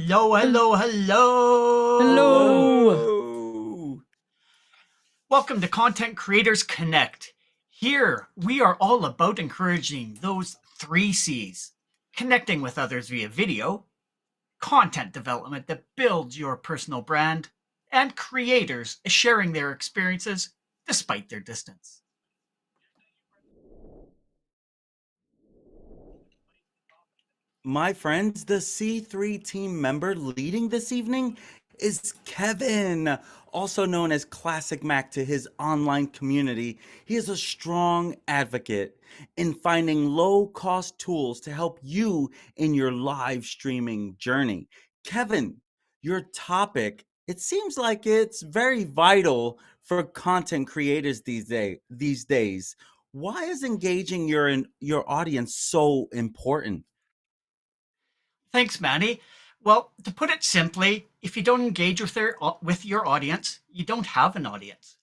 Hello, hello, hello. Hello. Hello. Welcome to Content Creators Connect. Here, we are all about encouraging those 3 C's: connecting with others via video, content development that builds your personal brand, and creators sharing their experiences despite their distance. My friends, the C3 team member leading this evening is Kevin, also known as ClasicMac to his online community. He is a strong advocate in finding low-cost tools to help you in your live streaming journey. Kevin, your topic, it seems like it's very vital for content creators these days. Why is engaging your audience so important? Thanks, Manny. Well, to put it simply, if you don't engage with your audience, you don't have an audience.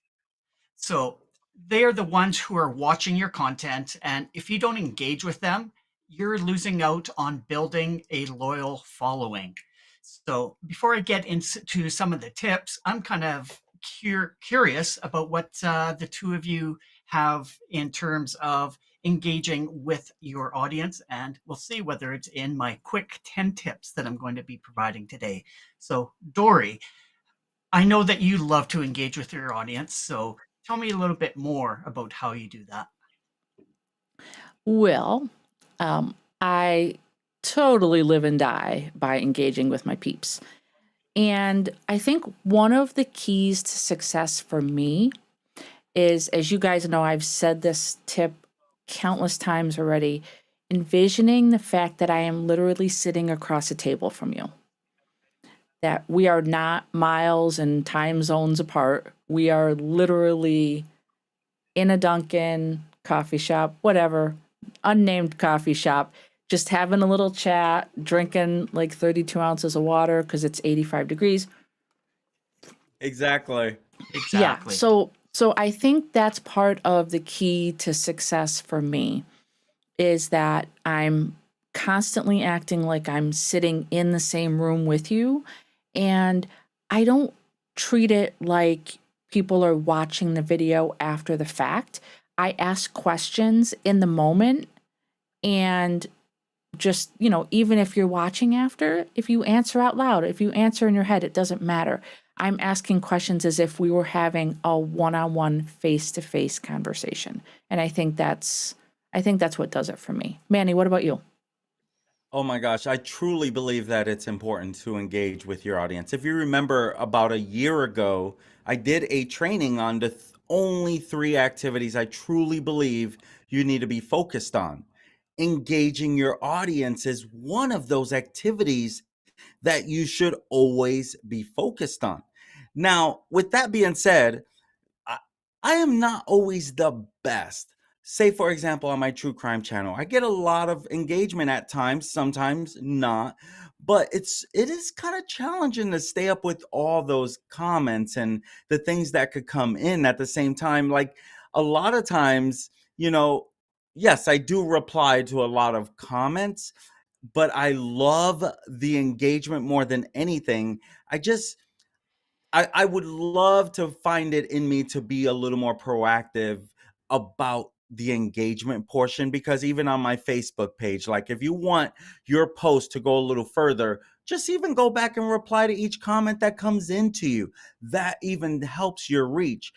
So they are the ones who are watching your content. And if you don't engage with them, you're losing out on building a loyal following. So before I get into some of the tips, I'm kind of curious about what the two of you have in terms of engaging with your audience. And we'll see whether it's in my quick 10 tips that I'm going to be providing today. So, Dori, I know that you love to engage with your audience, so tell me a little bit more about how you do that. Well, I totally live and die by engaging with my peeps. And I think one of the keys to success for me is, as you guys know, I've said this tip countless times already, envisioning the fact that I am literally sitting across a table from you. That we are not miles and time zones apart. We are literally in a Dunkin' coffee shop, whatever, unnamed coffee shop, just having a little chat, drinking like 32 ounces of water because it's 85 degrees. Exactly. Yeah. Exactly. So I think that's part of the key to success for me is that I'm constantly acting like I'm sitting in the same room with you. And I don't treat it like people are watching the video after the fact. I ask questions in the moment, and just, even if you're watching after, if you answer out loud, if you answer in your head, it doesn't matter. I'm asking questions as if we were having a one-on-one face-to-face conversation. And I think that's what does it for me. Manny, what about you? Oh my gosh, I truly believe that it's important to engage with your audience. If you remember, about a year ago, I did a training on the only 3 activities I truly believe you need to be focused on. Engaging your audience is one of those activities that you should always be focused on. Now, with that being said, I, I am not always the best. Say, for example, on my true crime channel, I get a lot of engagement at times, sometimes not. But it is kind of challenging to stay up with all those comments and the things that could come in at the same time. Like a lot of times, yes, I do reply to a lot of comments, but I love the engagement more than anything. I would love to find it in me to be a little more proactive about the engagement portion, because even on my Facebook page, like if you want your post to go a little further, just even go back and reply to each comment that comes into you. That even helps your reach.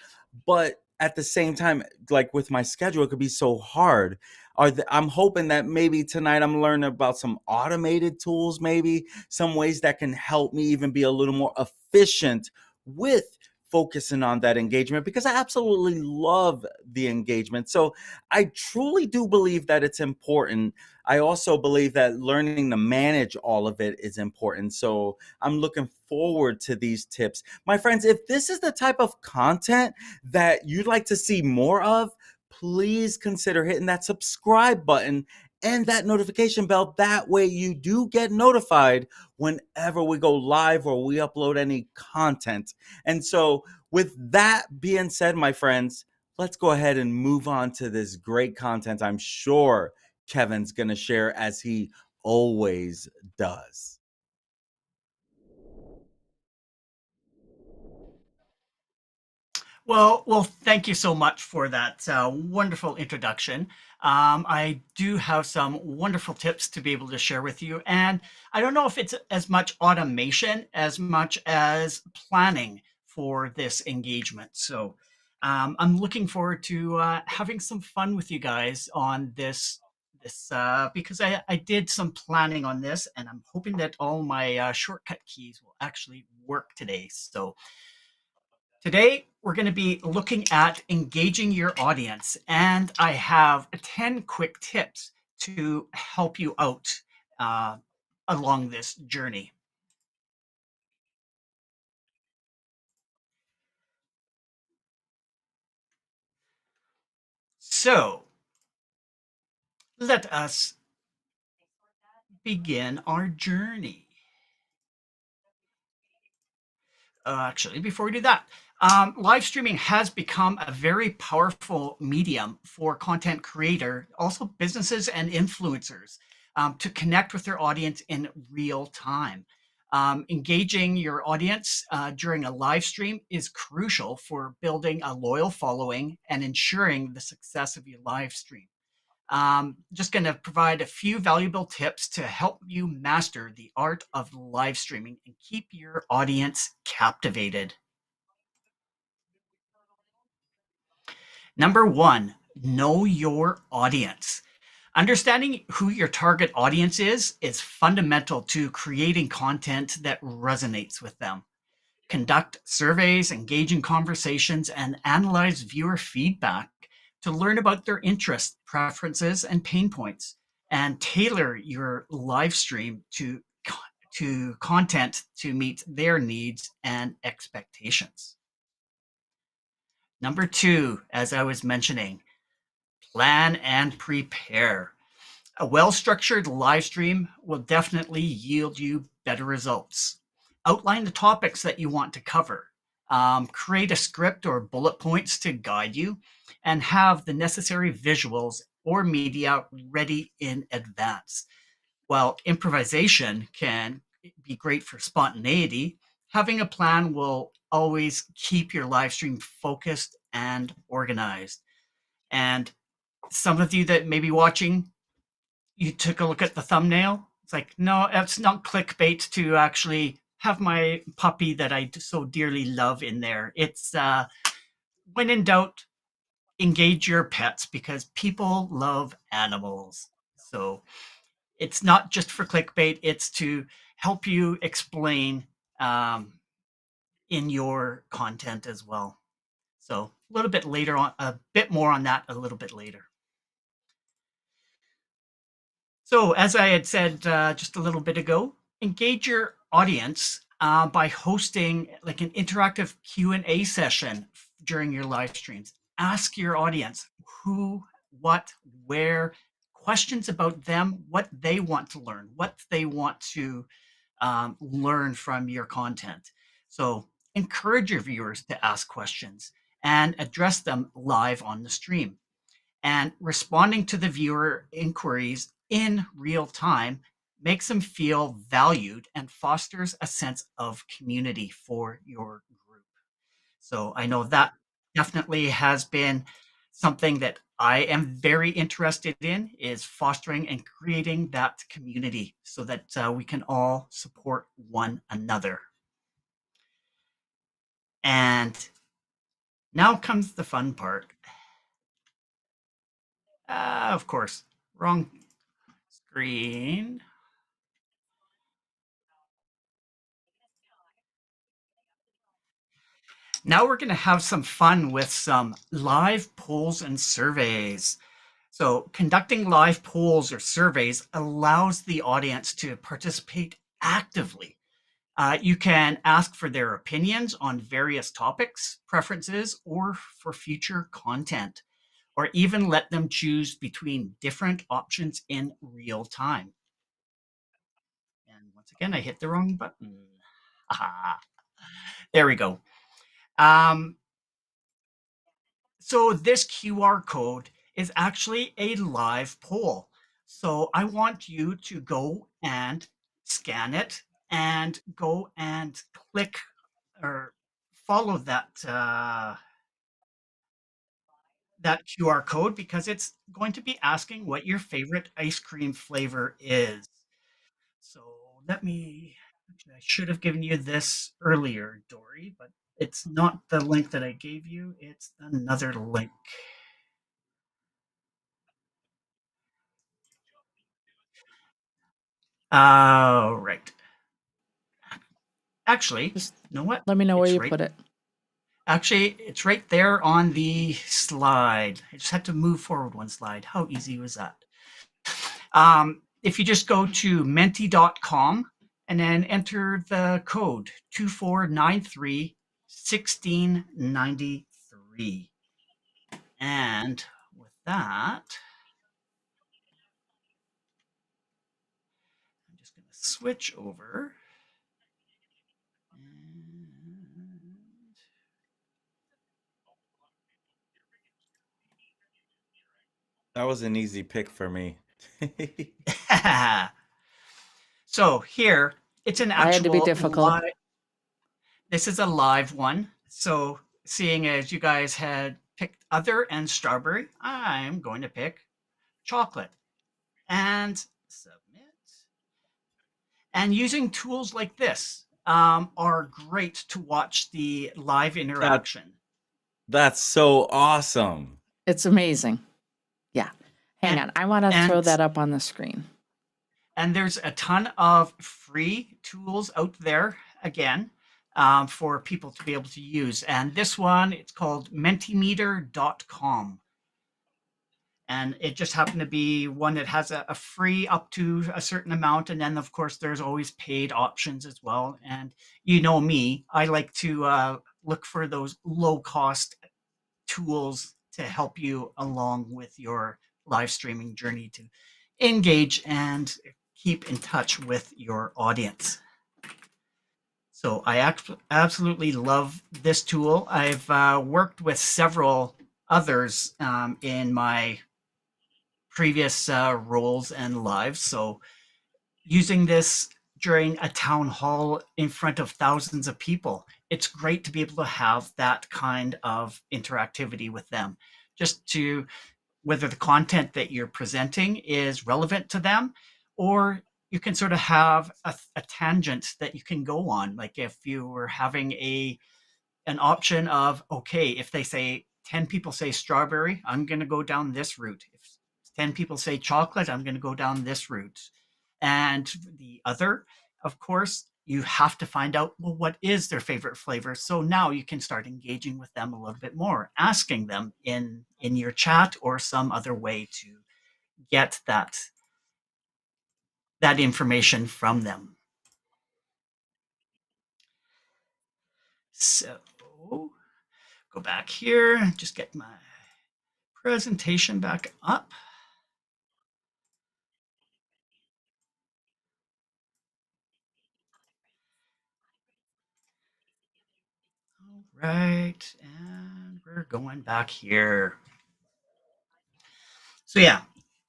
But at the same time, like with my schedule, it could be so hard. I'm hoping that maybe tonight I'm learning about some automated tools, maybe some ways that can help me even be a little more efficient with focusing on that engagement, because I absolutely love the engagement. So I truly do believe that it's important. I also believe that learning to manage all of it is important. So I'm looking forward to these tips. My friends, if this is the type of content that you'd like to see more of, please consider hitting that subscribe button and that notification bell. That way you do get notified whenever we go live or we upload any content. And so, with that being said, my friends, let's go ahead and move on to this great content I'm sure Kevin's going to share, as he always does. Well, thank you so much for that wonderful introduction. I do have some wonderful tips to be able to share with you, and I don't know if it's as much automation as much as planning for this engagement. So, I'm looking forward to having some fun with you guys on this because I did some planning on this, and I'm hoping that all my shortcut keys will actually work today. So. Today, we're going to be looking at engaging your audience, and I have 10 quick tips to help you out uh, along this journey. So, let us begin our journey. Actually, before we do that, live streaming has become a very powerful medium for content creator, also businesses and influencers, to connect with their audience in real time. Engaging your audience during a live stream is crucial for building a loyal following and ensuring the success of your live stream. Just going to provide a few valuable tips to help you master the art of live streaming and keep your audience captivated. Number one, know your audience. Understanding who your target audience is fundamental to creating content that resonates with them. Conduct surveys, engage in conversations, and analyze viewer feedback to learn about their interests, preferences, and pain points, and tailor your live stream to content to meet their needs and expectations. Number two, as I was mentioning, plan and prepare. A well-structured live stream will definitely yield you better results. Outline the topics that you want to cover. Create a script or bullet points to guide you, and have the necessary visuals or media ready in advance. While improvisation can be great for spontaneity, having a plan will always keep your live stream focused and organized. And some of you that may be watching, you took a look at the thumbnail. It's like, no, it's not clickbait to actually have my puppy that I so dearly love in there. It's when in doubt, engage your pets because people love animals. So it's not just for clickbait, it's to help you explain um, in your content as well. So a little bit later on, a bit more on that a little bit later. So, as I had said just a little bit ago, engage your audience by hosting like an interactive Q&A session during your live streams. Ask your audience who, what, where, questions about them, what they want to learn, what they want to learn from your content. So, encourage your viewers to ask questions and address them live on the stream, and responding to the viewer inquiries in real time makes them feel valued and fosters a sense of community for your group. So I know that definitely has been something that I am very interested in, is fostering and creating that community so that we can all support one another. And now comes the fun part. Of course, wrong screen. Now we're going to have some fun with some live polls and surveys. So, conducting live polls or surveys allows the audience to participate actively. You can ask for their opinions on various topics, preferences, or for future content, or even let them choose between different options in real time. And once again, I hit the wrong button. Aha. There we go. Um, So this QR code is actually a live poll. So I want you to go and scan it and go and click or follow that that QR code because it's going to be asking what your favorite ice cream flavor is. So let me, actually, I should have given you this earlier, Dory, but it's not the link that I gave you. It's another link. Right. Actually, Just you know what? let me know where It's you right. put it. Actually, it's right there on the slide. I just had to move forward one slide. How easy was that? If you just go to menti.com and then enter the code 2493 1693. And with that, I'm just going to switch over. And That was an easy pick for me. so here, it's an I had to be actual difficult. live. This is a live one. So seeing as you guys had picked other and strawberry, I'm going to pick chocolate and submit. And using tools like this are great to watch the live that interaction. that's so awesome. It's amazing. Yeah. Hang And on. I want to throw and that up on the screen. and there's a ton of free tools out there again for people to be able to use. And this one, it's called mentimeter.com. And it just happened to be one that has a free up to a certain amount, and then of course there's always paid options as well. And you know me, I like to look for those low cost tools to help you along with your live streaming journey to engage and keep in touch with your audience. So I absolutely love this tool. I've worked with several others in my previous roles and lives. So using this during a town hall in front of thousands of people, it's great to be able to have that kind of interactivity with them, just to whether the content that you're presenting is relevant to them, or you can sort of have a tangent that you can go on. Like if you were having an option of, okay, if they say 10 people say strawberry, I'm going to go down this route. If 10 people say chocolate, I'm going to go down this route. And the other, of course, you have to find out, well, what is their favorite flavor? So now you can start engaging with them a little bit more, asking them in your chat or some other way to get that information from them. So go back here, just get my presentation back up. All right, and we're going back here. So yeah,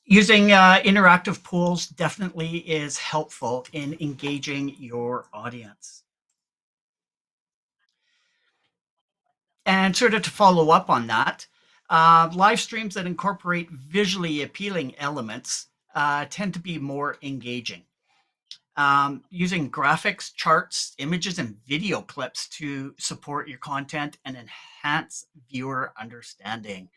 using interactive polls definitely is helpful in engaging your audience. And sort of to follow up on that, live streams that incorporate visually appealing elements tend to be more engaging. Using graphics, charts, images, and video clips to support your content and enhance viewer understanding.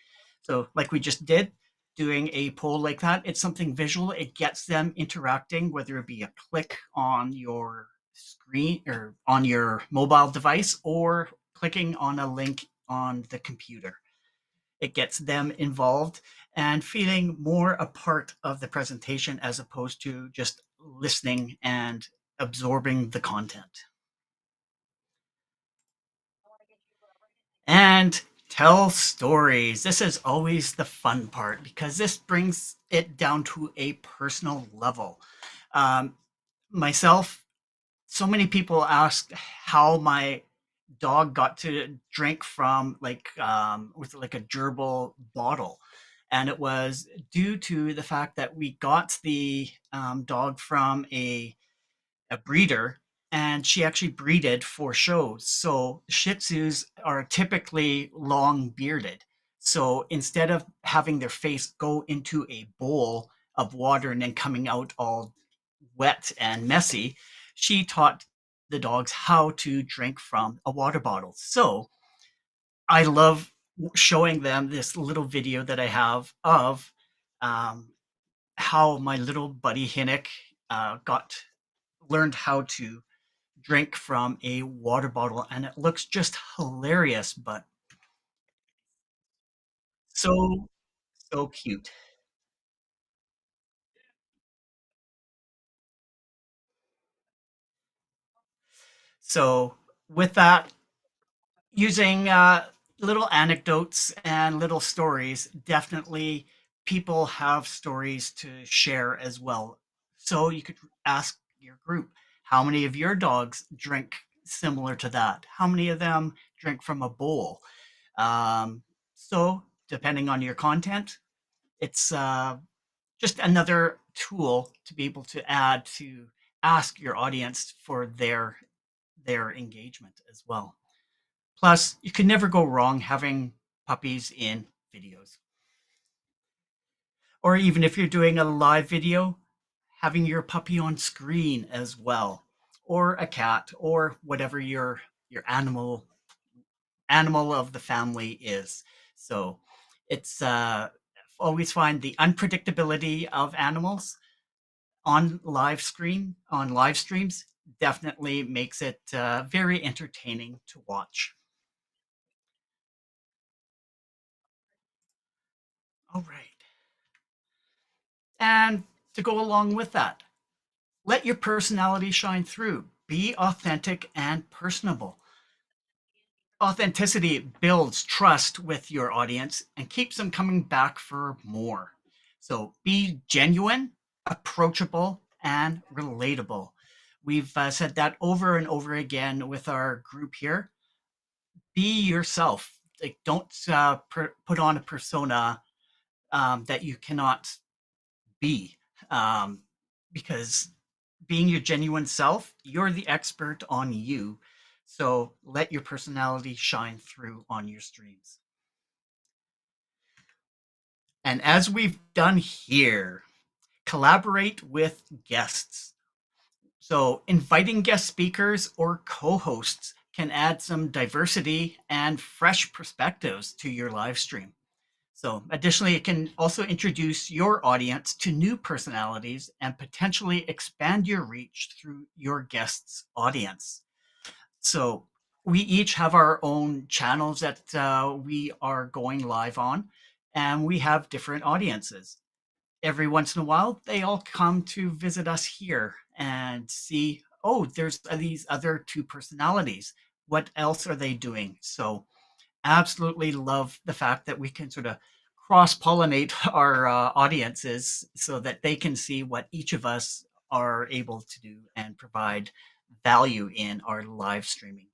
So, like we just did, doing a poll like that, it's something visual. It gets them interacting, whether it be a click on your screen or on your mobile device or clicking on a link on the computer. It gets them involved and feeling more a part of the presentation as opposed to just listening and absorbing the content. And tell stories. This is always the fun part because this brings it down to a personal level. Um, Myself, so many people ask how my dog got to drink from with like a gerbil bottle, and it was due to the fact that we got the dog from a breeder, and she actually breeded for shows. So Shih Tzus are typically long bearded. So instead of having their face go into a bowl of water and then coming out all wet and messy, she taught the dogs how to drink from a water bottle. So I love showing them this little video that I have of um, how my little buddy Hinnick got learned how to drink from a water bottle, and it looks just hilarious, but so so cute. So with that, using little anecdotes and little stories, definitely people have stories to share as well. So you could ask your group, how many of your dogs drink similar to that? How many of them drink from a bowl? Um, so depending on your content, it's just another tool to be able to add to ask your audience for their engagement as well. Plus, you can never go wrong having puppies in videos. Or even if you're doing a live video, having your puppy on screen as well, or a cat, or whatever your animal of the family is. So it's always find the unpredictability of animals on live streams definitely makes it very entertaining to watch. All right. And to go along with that, let your personality shine through. Be authentic and personable. Authenticity builds trust with your audience and keeps them coming back for more. So be genuine, approachable, and relatable. We've said that over and over again with our group here. Be yourself. Like, don't put on a persona that you cannot be, um, because being your genuine self, you're the expert on you. So let your personality shine through on your streams. And as we've done here, collaborate with guests. So inviting guest speakers or co-hosts can add some diversity and fresh perspectives to your live stream. So additionally, it can also introduce your audience to new personalities and potentially expand your reach through your guest's audience. So we each have our own channels that we are going live on, and we have different audiences. Every once in a while, they all come to visit us here and see, oh, there's these other two personalities. What else are they doing? So absolutely love the fact that we can sort of cross pollinate our audiences so that they can see what each of us are able to do and provide value in our live streaming.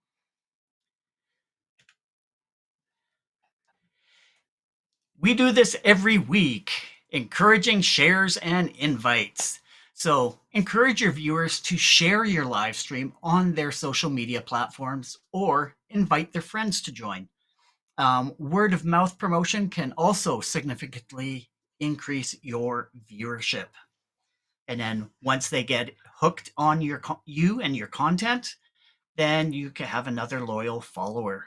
We do this every week, encouraging shares and invites. So encourage your viewers to share your live stream on their social media platforms or invite their friends to join. Word of mouth promotion can also significantly increase your viewership. And then once they get hooked on you and your content, then you can have another loyal follower.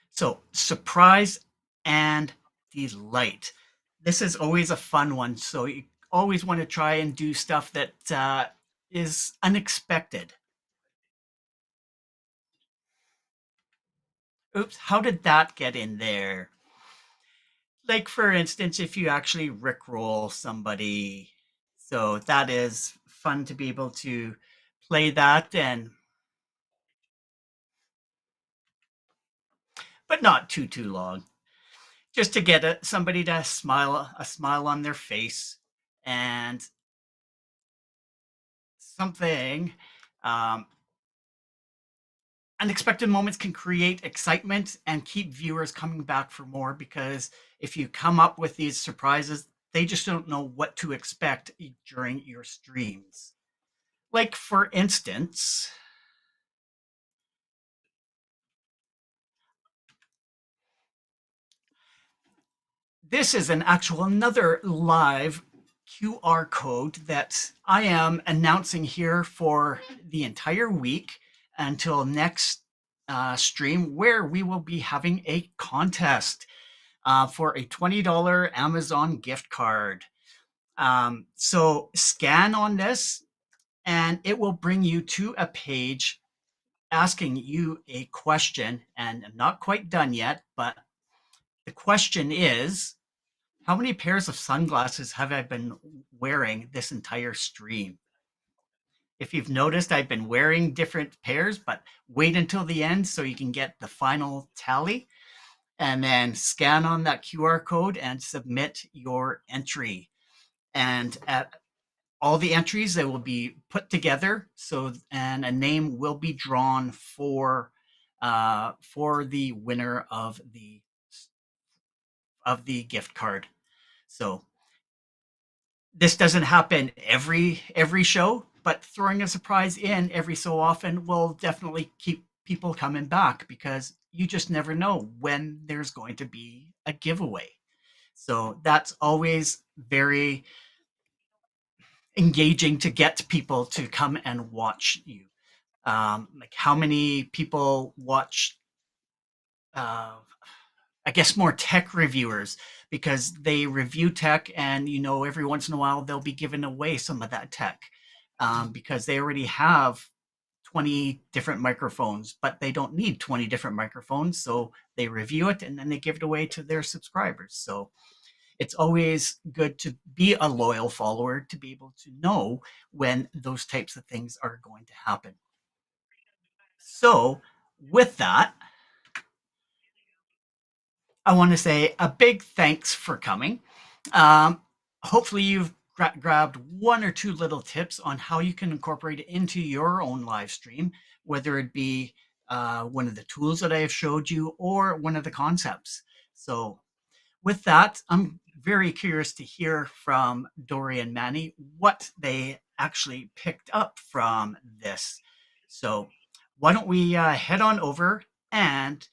So surprise and delight. This is always a fun one. So you always want to try and do stuff that is unexpected. Oops, how did that get in there? Like, for instance, if you actually rickroll somebody. So that is fun to be able to play that, and but not too long, just to get somebody to smile, a smile on their face, and something. Um, Unexpected moments can create excitement and keep viewers coming back for more, because if you come up with these surprises, they just don't know what to expect during your streams. Like, for instance, this is another live QR code that I am announcing here for the entire week until next stream, where we will be having a contest for a $20 Amazon gift card. So scan on this and it will bring you to a page asking you a question. And I'm not quite done yet, but the question is, how many pairs of sunglasses have I been wearing this entire stream? If you've noticed, I've been wearing different pairs, but wait until the end so you can get the final tally, and then scan on that QR code and submit your entry. And at all the entries, they will be put together, and a name will be drawn for the winner of the gift card. So this doesn't happen every show, but throwing a surprise in every so often will definitely keep people coming back, because you just never know when there's going to be a giveaway. So that's always very engaging to get people to come and watch you. Like how many people watch I guess more tech reviewers, because they review tech, and every once in a while they'll be giving away some of that tech because they already have 20 different microphones, but they don't need 20 different microphones. So they review it and then they give it away to their subscribers. So it's always good to be a loyal follower to be able to know when those types of things are going to happen. So with that, I want to say a big thanks for coming. Hopefully you've grabbed one or two little tips on how you can incorporate it into your own live stream, whether it be one of the tools that I have showed you or one of the concepts. So with that, I'm very curious to hear from Dori and Manny what they actually picked up from this. So why don't we head on over and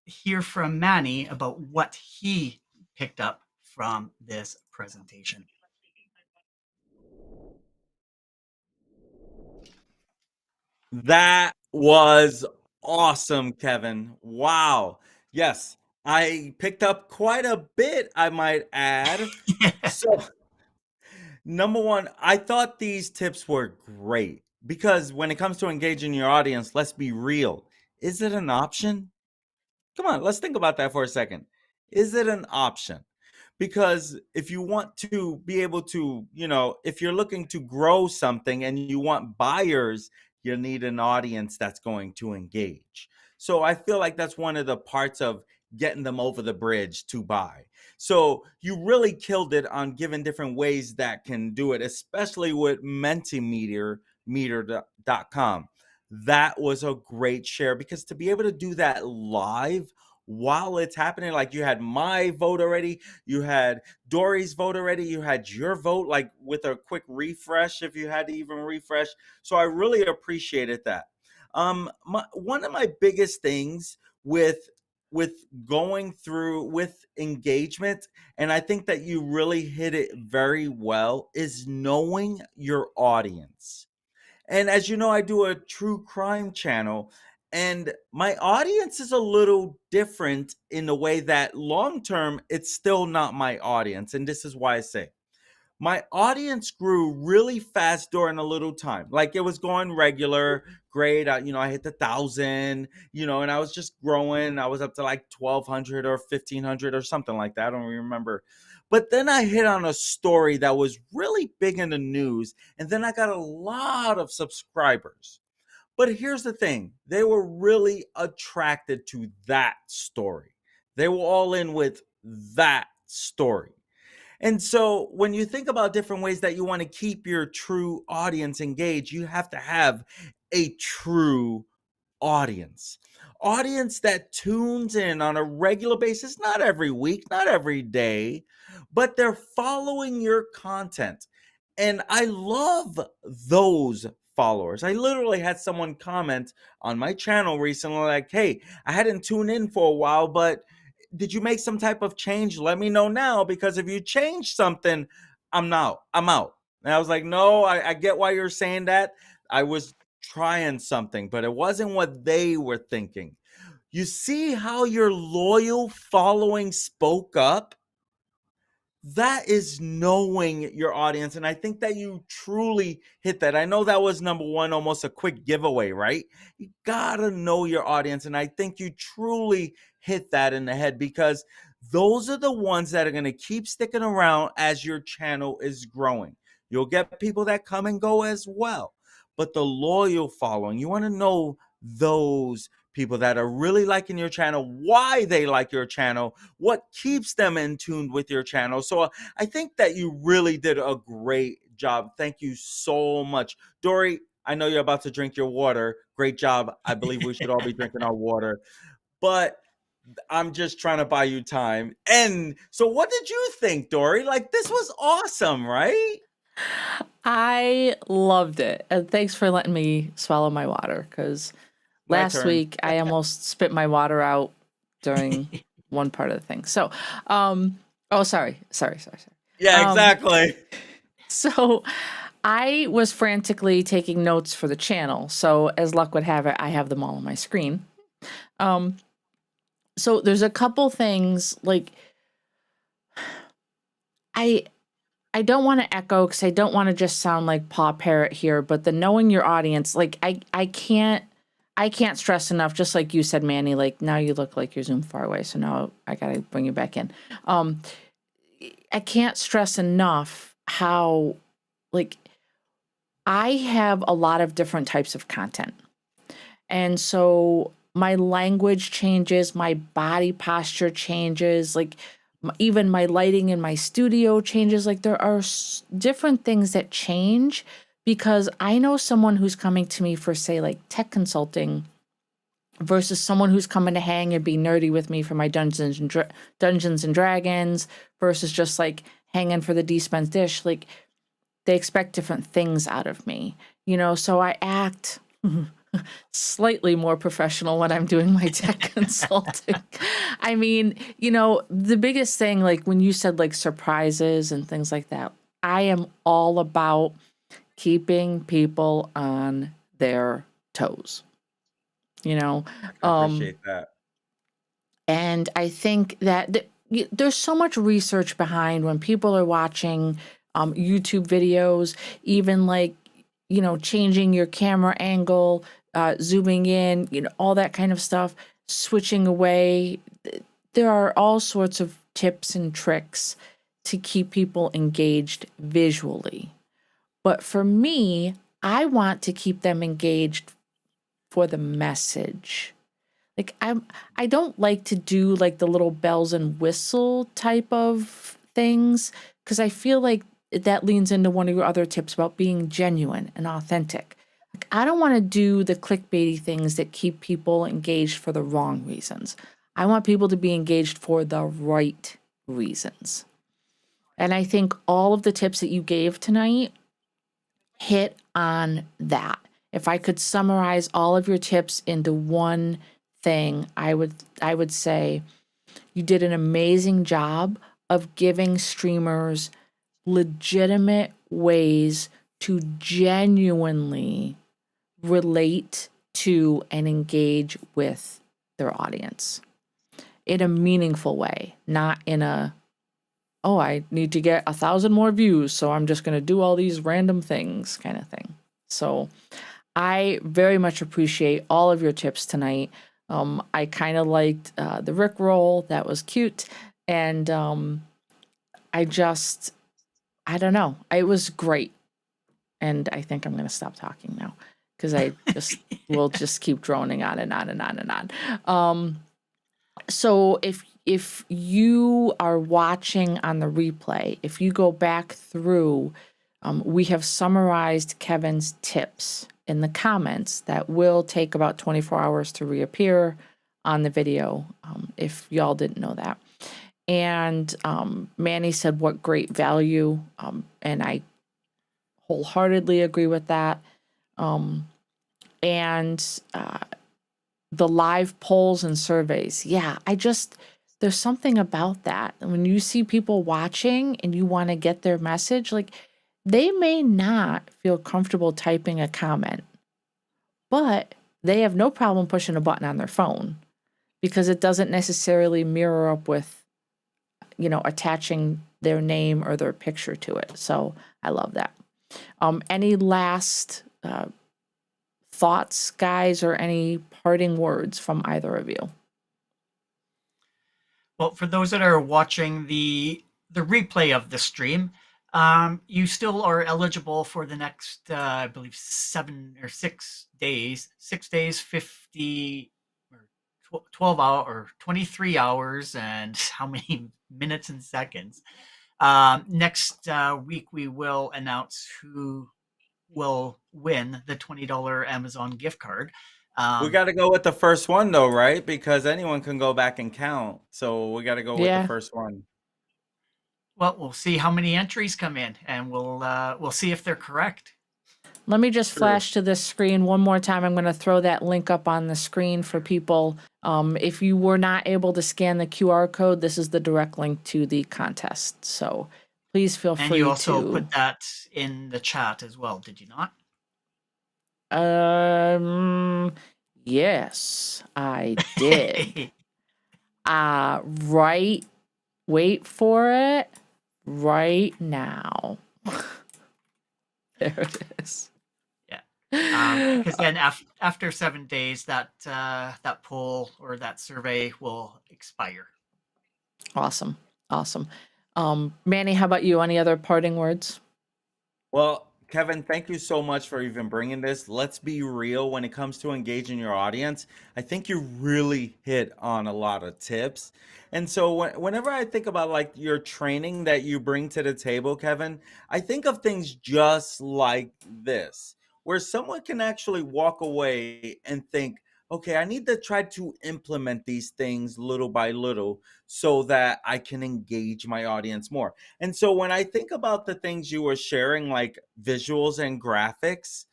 hear from Manny about what he picked up from this presentation. That was awesome, Kevin. Wow. Yes, I picked up quite a bit, I might add. So, number one, I thought these tips were great because when it comes to engaging your audience, let's be real. Is it an option? Come on, let's think about that for a second. Is it an option? Because if you want to be able to, if you're looking to grow something and you want buyers, you need an audience that's going to engage. So I feel like that's one of the parts of getting them over the bridge to buy. So you really killed it on giving different ways that can do it, especially with Mentimeter.com. That was a great share, because to be able to do that live while it's happening, like you had my vote already, you had Dori's vote already, you had your vote, like with a quick refresh, if you had to even refresh. So I really appreciated that. One of my biggest things with going through with engagement, and I think that you really hit it very well, is knowing your audience. And as you know, I do a true crime channel, and my audience is a little different in the way that long term, it's still not my audience. And this is why I say my audience grew really fast during a little time. Like it was going regular, great. I hit the 1,000, and I was just growing. I was up to like 1,200 or 1,500 or something like that. I don't remember. But then I hit on a story that was really big in the news, and then I got a lot of subscribers. But here's the thing, they were really attracted to that story. They were all in with that story. And so when you think about different ways that you want to keep your true audience engaged, you have to have a true audience that tunes in on a regular basis, not every week, not every day, but they're following your content. And I love those followers. I literally had someone comment on my channel recently like, hey, I hadn't tuned in for a while, but did you make some type of change? Let me know now, because if you change something, I'm out. And I was like, no, I get why you're saying that. I was trying something, but it wasn't what they were thinking. You see how your loyal following spoke up? That is knowing your audience. And I think that you truly hit that. I know that was number one, almost a quick giveaway, right? You gotta know your audience. And I think you truly hit that in the head, because those are the ones that are going to keep sticking around as your channel is growing. You'll get people that come and go as well. But the loyal following, you want to know those people that are really liking your channel, why they like your channel, what keeps them in tune with your channel. So I think that you really did a great job. Thank you so much. Dori, I know you're about to drink your water. Great job. I believe we should all be drinking our water. But I'm just trying to buy you time. And so what did you think, Dori? Like, this was awesome, right? I loved it. And thanks for letting me swallow my water, because My last turn. week I almost spit my water out during one part of the thing. So, oh, sorry. Yeah, exactly. So I was frantically taking notes for the channel. So as luck would have it, I have them all on my screen. So there's a couple things, like, I don't want to echo, because I don't want to just sound like Paw Parrot here, but the knowing your audience, like, I can't stress enough, just like you said, Manny, like, now you look like you're zoomed far away, so now I gotta bring you back in. I can't stress enough how, like, I have a lot of different types of content. And so my language changes, my body posture changes, like, even my lighting in my studio changes. Like, there are different things that change, because I know someone who's coming to me for, say, like, tech consulting versus someone who's coming to hang and be nerdy with me for my Dungeons and Dragons versus just, like, hanging for the DSpence dish. Like, they expect different things out of me, so I act slightly more professional when I'm doing my tech consulting. I mean, the biggest thing, like when you said like surprises and things like that, I am all about keeping people on their toes, I appreciate that. And I think that there's so much research behind when people are watching YouTube videos, even like, changing your camera angle, zooming in, all that kind of stuff, switching away. There are all sorts of tips and tricks to keep people engaged visually. But for me, I want to keep them engaged for the message. Like, I don't like to do like the little bells and whistle type of things, because I feel like that leans into one of your other tips about being genuine and authentic. Like, I don't want to do the clickbaity things that keep people engaged for the wrong reasons. I want people to be engaged for the right reasons. And I think all of the tips that you gave tonight hit on that. If I could summarize all of your tips into one thing, I would say you did an amazing job of giving streamers legitimate ways to genuinely relate to and engage with their audience in a meaningful way, not in a, oh, I need to get 1,000 more views, so I'm just going to do all these random things kind of thing. So I very much appreciate all of your tips tonight. I kind of liked the Rickroll. That was cute. And I don't know. It was great. And I think I'm going to stop talking now, because I just will just keep droning on and on and on and on. So if you are watching on the replay, if you go back through, we have summarized Kevin's tips in the comments that will take about 24 hours to reappear on the video, if y'all didn't know that. And Manny said, what great value, and I wholeheartedly agree with that. And the live polls and surveys, yeah, There's something about that. When you see people watching and you want to get their message, like they may not feel comfortable typing a comment, but they have no problem pushing a button on their phone because it doesn't necessarily mirror up with, attaching their name or their picture to it. So I love that. Any last thoughts, guys, or any parting words from either of you? Well, for those that are watching the replay of the stream, you still are eligible for the next, I believe, 7 or 6 days, 6 days, 50 or 12 hours or 23 hours, and how many minutes and seconds. Next week, we will announce who will win the $20 Amazon gift card. We got to go with the first one though, right? Because anyone can go back and count. So we got to go with the Yeah. first one. Well, we'll see how many entries come in, and we'll see if they're correct. Let me just True. flash to this screen one more time. I'm going to throw that link up on the screen for people. If you were not able to scan the QR code, this is the direct link to the contest. So please feel And free you also to. put that in the chat as well, did you not? Yes, I did. Right. Wait for it. Right now. There it is. Yeah. Because then after 7 days, that poll or that survey will expire. Awesome. Awesome. Manny, how about you? Any other parting words? Well, Kevin, thank you so much for even bringing this. Let's be real when it comes to engaging your audience. I think you really hit on a lot of tips. And so whenever I think about like your training that you bring to the table, Kevin, I think of things just like this, where someone can actually walk away and think, okay, I need to try to implement these things little by little so that I can engage my audience more. And so when I think about the things you were sharing, like visuals and graphics,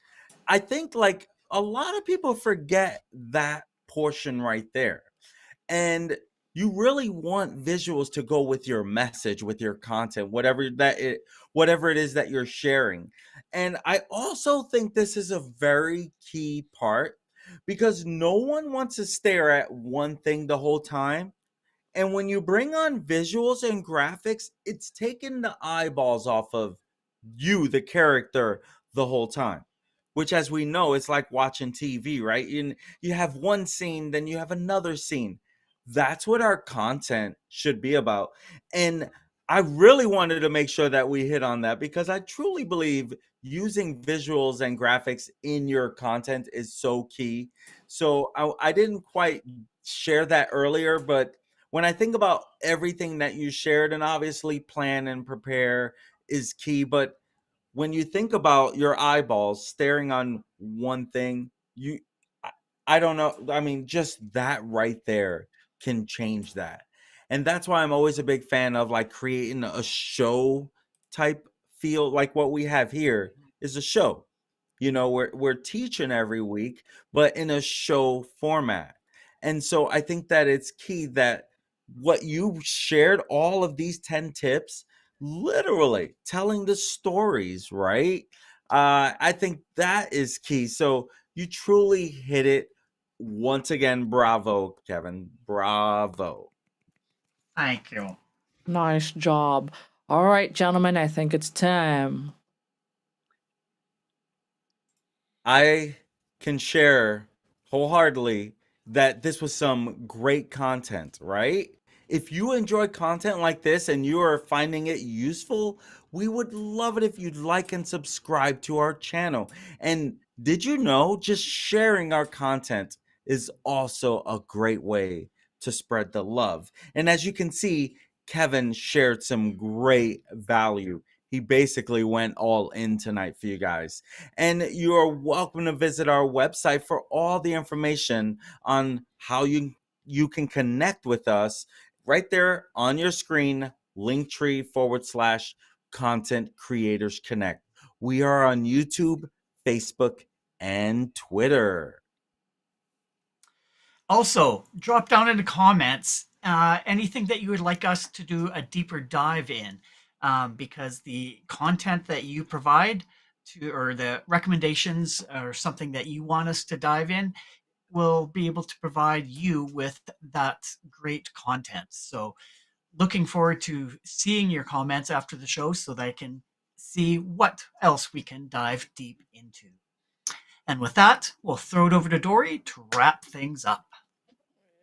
I think like a lot of people forget that portion right there. And you really want visuals to go with your message, with your content, whatever it is that you're sharing. And I also think this is a very key part because no one wants to stare at one thing the whole time. And when you bring on visuals and graphics, it's taking the eyeballs off of you, the character, the whole time. Which, as we know, it's like watching TV, right? You have one scene, then you have another scene. That's what our content should be about. And I really wanted to make sure that we hit on that because I truly believe using visuals and graphics in your content is so key. So I didn't quite share that earlier, but when I think about everything that you shared, and obviously plan and prepare is key, but when you think about your eyeballs staring on one thing, I, I don't know. I mean, just that right there can change that. And that's why I'm always a big fan of like creating a show type feel like what we have here is a show. We're teaching every week, but in a show format. And so I think that it's key that what you shared, all of these 10 tips, literally telling the stories, right? I think that is key. So you truly hit it. Once again, bravo, Kevin. Bravo. Thank you. Nice job. All right, gentlemen, I think it's time. I can share wholeheartedly that this was some great content, right? If you enjoy content like this and you are finding it useful, we would love it if you'd like and subscribe to our channel. And did you know just sharing our content is also a great way to spread the love? And as you can see, Kevin shared some great value. He basically went all in tonight for you guys. And you are welcome to visit our website for all the information on how you can connect with us right there on your screen, linktree/content creators connect. We are on YouTube, Facebook, and Twitter. Also, drop down in the comments anything that you would like us to do a deeper dive in, because the content that you provide to, or the recommendations or something that you want us to dive in, will be able to provide you with that great content. So looking forward to seeing your comments after the show so that I can see what else we can dive deep into. And with that, we'll throw it over to Dori to wrap things up.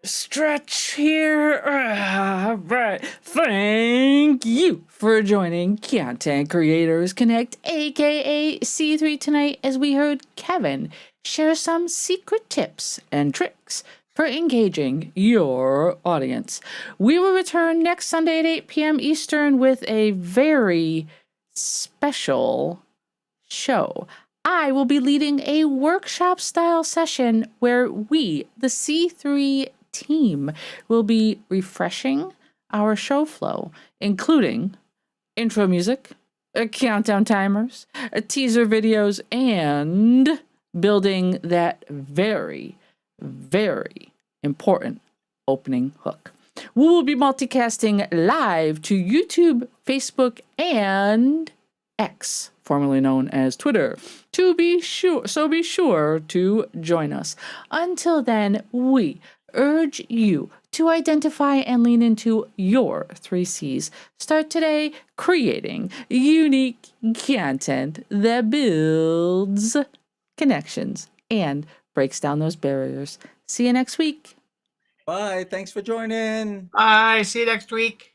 Stretch here. All right. Thank you for joining Content Creators Connect, aka C3, tonight, as we heard Kevin share some secret tips and tricks for engaging your audience. We will return next Sunday at 8 p.m. Eastern with a very special show. I will be leading a workshop style session where we, the C3 team, will be refreshing our show flow, including intro music, countdown timers, teaser videos, and building that very, very important opening hook. We will be multicasting live to YouTube, Facebook, and X, formerly known as Twitter, to be sure. So be sure to join us. Until then, we urge you to identify and lean into your 3 C's. Start today creating unique content that builds connections and breaks down those barriers. See you next week. Bye. Thanks for joining. Bye. See you next week.